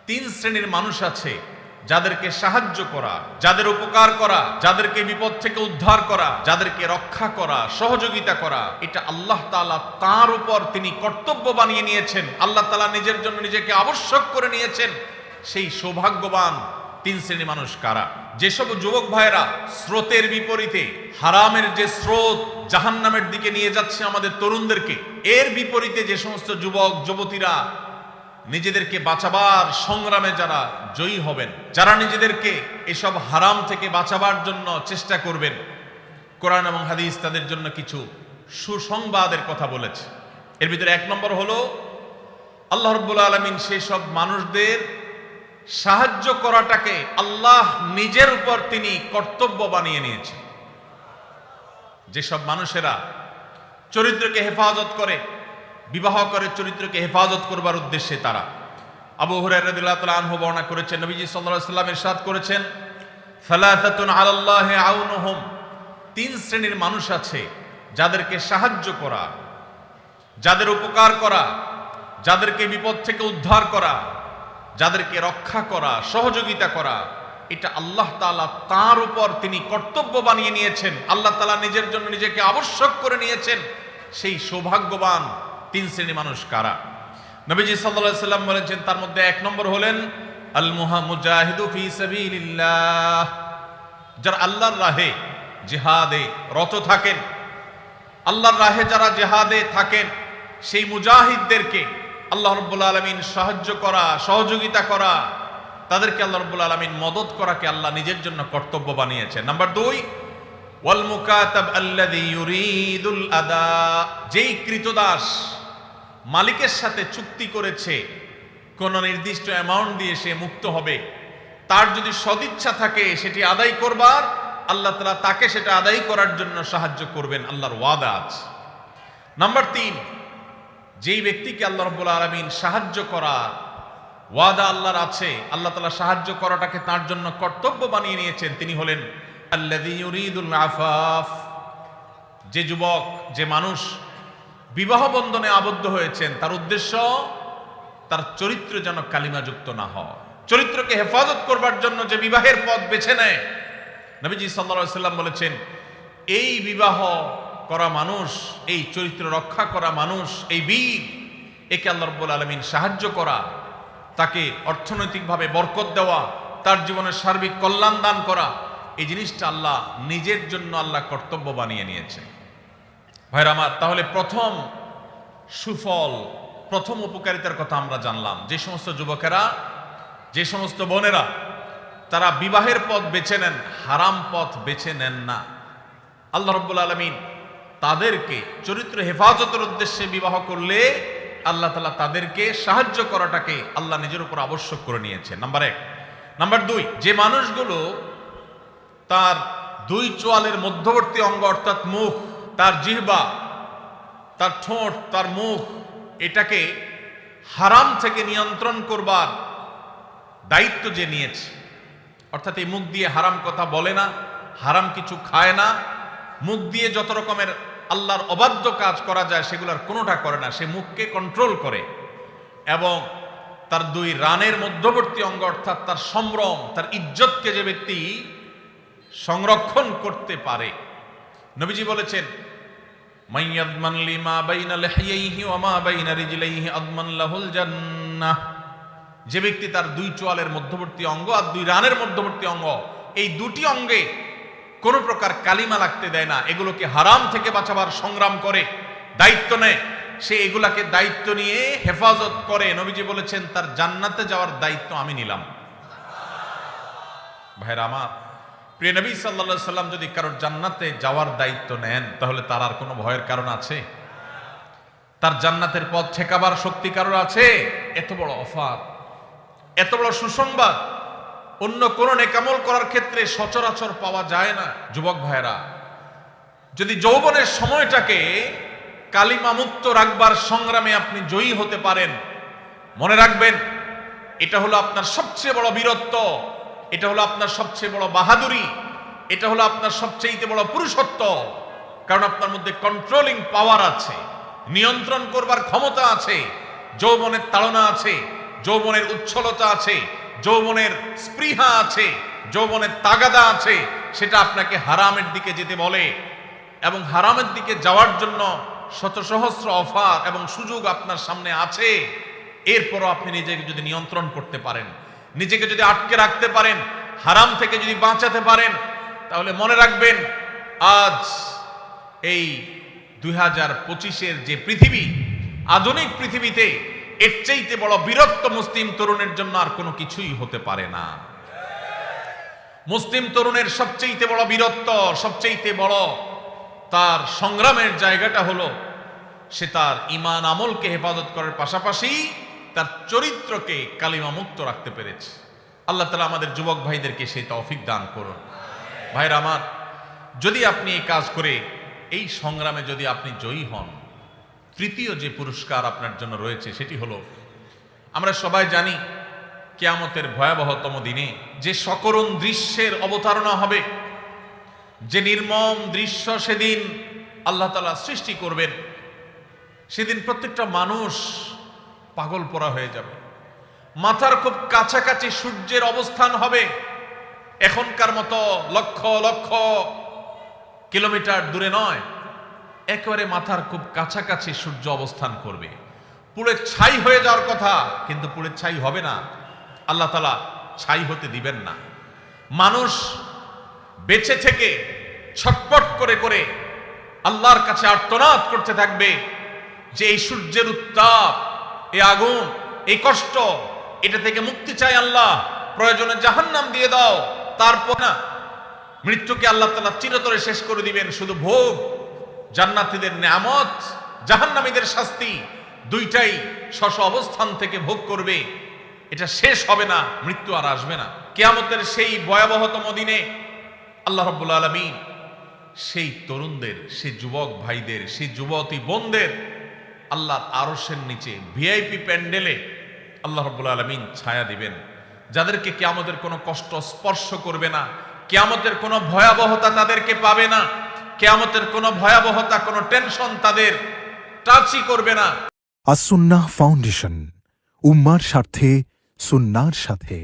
তিন শ্রেণীর মানুষ আছে যাদেরকে সাহায্য করা, যাদের উপকার করা, যাদেরকে বিপদ থেকে উদ্ধার করা, যাদেরকে রক্ষা করা, সহযোগিতা করা, এটা আল্লাহ তাআলা তার উপর তিনি কর্তব্য বানিয়ে নিয়েছেন। আল্লাহ তাআলা নিজের জন্য নিজেকে আবশ্যক করে নিয়েছেন। সেই সৌভাগ্যবান তিন শ্রেণীর মানুষ কারা? যেসব যুবক ভাইরা স্রোতের বিপরীতে, হারামের যে স্রোত জাহান্নামের দিকে নিয়ে যাচ্ছে আমাদের তরুণদেরকে, এর বিপরীতে যে সমস্ত যুবক যুবতীরা নিজেদেরকে বাঁচাবার সংগ্রামে যারা জয়ী হবেন, যারা নিজেদেরকে এসব হারাম থেকে বাঁচাবার জন্য চেষ্টা করবেন, কোরআন এবং হাদিস তাদের জন্য কিছু সুসংবাদের কথা বলেছে। এর ভিতরে এক নম্বর হলো আল্লাহ রাব্বুল আলামিন সেই সব মানুষদের সাহায্য করাটাকে আল্লাহ নিজের উপর তিনি কর্তব্য বানিয়ে নিয়েছেন। যেসব মানুষেরা চরিত্রকে হেফাজত করে, বিবাহ করে চরিত্রকে হেফাজত করবার উদ্দেশ্যে তারা, আবু হুরায়রা রাদিয়াল্লাহু তাআলা আনহু বর্ণনা করেছেন, নবীজি সাল্লাল্লাহু আলাইহি ওয়াসাল্লাম ইরশাদ করেছেন, সালাসাতুন আলাল্লাহি আউনুহুম, তিন শ্রেণীর মানুষ আছে যাদেরকে সাহায্য করা, যাদের উপকার করা, যাদেরকে বিপদ থেকে উদ্ধার করা, যাদেরকে রক্ষা করা, সহযোগিতা করা, এটা আল্লাহ তাআলা তার উপর তিনি কর্তব্য বানিয়ে নিয়েছেন। আল্লাহ তাআলা নিজের জন্য নিজেকে আবশ্যক করে নিয়েছেন। সেই সৌভাগ্যবান তিন শ্রেণীর মানুষ কারা? নবীজি সাল্লাল্লাহু আলাইহি ওয়াসাল্লাম বলেছেন, তার মধ্যে এক নম্বর হলেন আল মুজাহিদু ফি সাবিলিল্লাহ, যারা আল্লাহর রাহে জিহাদে রত থাকেন, আল্লাহর রাহে যারা জিহাদে থাকেন, সেই মুজাহিদদেরকে আল্লাহ রাব্বুল আলামিন সাহায্য করা, সহযোগিতা করা, তাদেরকে আল্লাহ রাব্বুল আলামিন মদদ করাকে আল্লাহ নিজের জন্য কর্তব্য বানিয়েছেন। নাম্বার 2, ওয়াল মুকাতাব আল্লাযী ইউরিদুল আদা, যেই কৃতদাস মালিকের সাথে চুক্তি করেছে কোন নির্দিষ্ট অ্যামাউন্ট দিয়ে সে মুক্ত হবে, তার যদি সদিচ্ছা থাকে সেটি আদায় করবার, আল্লাহ তাআলা তাকে সেটা আদায় করার জন্য সাহায্য করবেন, আল্লাহর ওয়াদা আছে। নাম্বার 3, যেই ব্যক্তিকে আল্লাহ রাব্বুল আলামিন সাহায্য করা ওয়াদা আল্লাহর আছে, আল্লাহ তাআলা সাহায্য করাটাকে তার জন্য কর্তব্য বানিয়ে নিয়েছেন, তিনি হলেন আল্লাযী ইউরিদুল আফাফ, যে যুবক, যে মানুষ বিবাহ বন্ধনে আবদ্ধ হয়েছেন, তার উদ্দেশ্য তার চরিত্র যেন কালিমাযুক্ত না হয়, চরিত্রকে হেফাজত করবার জন্য যে বিবাহের পথ বেছে নেয়। নবীজি সাল্লাল্লাহু আলাইহি ওয়াসাল্লাম বলেছেন, এই বিবাহ করা মানুষ, এই চরিত্র রক্ষা করা মানুষ, এই বীর, একে আল্লাহ রাব্বুল আলামিন সাহায্য করা, তাকে অর্থনৈতিকভাবে বরকত দেওয়া, তার জীবনের সার্বিক কল্যাণ দান করা, এই জিনিসটা আল্লাহ নিজের জন্য আল্লাহ কর্তব্য বানিয়ে নিয়েছেন। ভাইরা আমার, তাহলে প্রথম সুফল, প্রথম উপকারিতার কথা আমরা জানলাম। যে সমস্ত যুবকেরা, যে সমস্ত বোনেরা তারা বিবাহের পথ বেছে নেন, হারাম পথ বেছে নেন না, আল্লাহ রাব্বুল আলামিন তাদেরকে চরিত্র হেফাজতের উদ্দেশ্যে বিবাহ করলে আল্লাহ তাআলা তাদেরকে সাহায্য করাটাকে আল্লাহ নিজের উপর আবশ্যক করে নিয়েছেন। নাম্বার 1। নাম্বার 2, যে মানুষগুলো তার দুই চোয়ালের মধ্যবর্তী অঙ্গ অর্থাৎ মুখ, তার জিহ্বা, তার ঠোঁট, তার মুখ, এটাকে হারাম থেকে নিয়ন্ত্রণ করবার দায়িত্ব যে নিয়েছে, অর্থাৎ এই মুখ দিয়ে হারাম কথা বলে না, হারাম কিছু খায় না, মুখ দিয়ে যত রকমের আল্লাহর অবাধ্য কাজ করা যায় সেগুলোর কোনোটা করে না, সে মুখকে কন্ট্রোল করে, এবং তার দুই রানের মধ্যবর্তী অঙ্গ অর্থাৎ তার সম্ভ্রম, তার ইজ্জতকে যে ব্যক্তি সংরক্ষণ করতে পারে, নবীজি বলেছেন, মাইয়াদমান লিমা বাইনা লিহিয়াইহি ওয়া মা বাইনা রিজলাইহি আদমান লাহুল জান্নাহ, যে ব্যক্তি তার দুই চোয়ালের মধ্যবর্তী অঙ্গ আর দুই রানের মধ্যবর্তী অঙ্গ, এই দুটি অঙ্গে কোনো প্রকার কালিমা লাগতে দেয় না, এগুলোকে হারাম থেকে বাঁচাবার সংগ্রাম করে, দায়িত্ব নেয়, সে এগুলাকে দায়িত্ব নিয়ে হেফাজত করে, নবীজি বলেছেন তার জান্নাতে যাওয়ার দায়িত্ব আমি নিলাম। ভাইরা আমার, প্রিয় নবী সাল্লাল্লাহু আলাইহি সাল্লাম যদি কারোর জান্নাতে যাওয়ার দায়িত্ব নেন, তাহলে তার আর কোনো ভয়ের কারণ আছে? তার জান্নাতের পথ ঠেকাবার শক্তি কারোর আছে? এত বড় অফার, এত বড় সুসংবাদ অন্য কোন নেকামল করার ক্ষেত্রে সচরাচর পাওয়া যায় না। যুবক ভাইরা, যদি যৌবনের সময়টাকে কালিমা মুক্ত রাখবার সংগ্রামে আপনি জয়ী হতে পারেন, মনে রাখবেন এটা হলো আপনার সবচেয়ে বড় বীরত্ব, এটা হলো আপনার সবচেয়ে বড় বাহাদুরি, এটা হলো আপনার সবচেয়ে বড় পুরুষত্ব। কারণ আপনার মধ্যে কন্ট্রোলিং পাওয়ার আছে, নিয়ন্ত্রণ করবার ক্ষমতা আছে, যৌবনের তাড়না আছে, যৌবনের উচ্ছলতা আছে, যৌবনের স্পৃহা আছে, যৌবনের তাগাদা আছে, সেটা আপনাকে হারামের দিকে যেতে বলে। এবং হারামের দিকে যাওয়ার জন্য শত সহস্র অফার এবং সুযোগ আপনার সামনে আছে। এরপরও আপনি নিজেকে যদি নিয়ন্ত্রণ করতে পারেন, নিজেকে যদি আটকে রাখতে পারেন, হারাম থেকে যদি বাঁচাতে পারেন, তাহলে মনে রাখবেন আজ এই 2025-এর যে পৃথিবী, আধুনিক পৃথিবীতে এর চাইতে বড় বিরক্ত মুসলিম তরুণের জন্য আর কোনো কিছুই হতে পারে না। মুসলিম তরুণের সবচেয়ে বড় বীরত্ব, সবচেয়ে বড় তার সংগ্রামের জায়গাটা হলো সে তার ঈমান আমলকে হেফাজত করার পাশাপাশি তার চরিত্রকে কালিমা মুক্ত রাখতে পেরেছে। আল্লাহ তাআলা আমাদের যুবক ভাইদেরকে সেই তৌফিক দান করুন। ভাইরা আমার, যদি আপনি এই কাজ করে এই সংগ্রামে যদি আপনি জয়ী হন, তৃতীয় যে পুরস্কার আপনার জন্য রয়েছে সেটি হলো, আমরা সবাই জানি কিয়ামতের ভয়াবহতম দিনে যে সকরুণ দৃশ্যের অবতারণা হবে, যে নির্মম দৃশ্য সেদিন আল্লাহ তাআলা সৃষ্টি করবেন, সেদিন প্রত্যেকটা মানুষ পাগল পরা হয়ে যাবে। মাথার খুব কাছাকাছি সূর্যের অবস্থান হবে, এখনকার মতো লক্ষ লক্ষ কিলোমিটার দূরে নয়, একেবারে মাথার খুব কাছাকাছি সূর্য অবস্থান করবে। পুড়ে ছাই হয়ে যাওয়ার কথা, কিন্তু পুড়ে ছাই হবে না, আল্লাহ তাআলা ছাই হতে দিবেন না। মানুষ বেঁচে থেকে ছটপট করে করে আল্লাহর কাছে আর্তনাদ করতে থাকবে যে এই সূর্যের উত্তাপ, এই আগুন, এই কষ্ট, এটা থেকে মুক্তি চাই আল্লাহ, প্রয়োজনে জাহান্নাম দিয়ে দাও। তারপর না, মৃত্যুকে আল্লাহ তাআলা চিরতরে শেষ করে দিবেন। শুধু ভোগ, জান্নাতীদের নেয়ামত, জাহান্নামীদের শাস্তি, দুইটাই স্ব অবস্থান থেকে ভোগ করবে। এটা শেষ হবে না, মৃত্যু আর আসবে না। কিয়ামতের সেই ভয়াবহতম দিনে আল্লাহ রাব্বুল আলামিন সেই তরুণদের, সেই যুবক ভাইদের, সেই যুবতী বোনদের আল্লাহর আরশের নিচে ভিআইপি প্যান্ডেলে আল্লাহ রাব্বুল আলামিন ছায়া দিবেন, যাদেরকে কিয়ামতের কোনো কষ্ট স্পর্শ করবে না, কিয়ামতের কোনো ভয়াবহতা তাদেরকে পাবে না, কিয়ামতের কোনো ভয়াবহতা, কোনো টেনশন তাদের টাচই করবে না। আস-সুন্নাহ ফাউন্ডেশন, উম্মার স্বার্থে সুন্নাহর সাথে।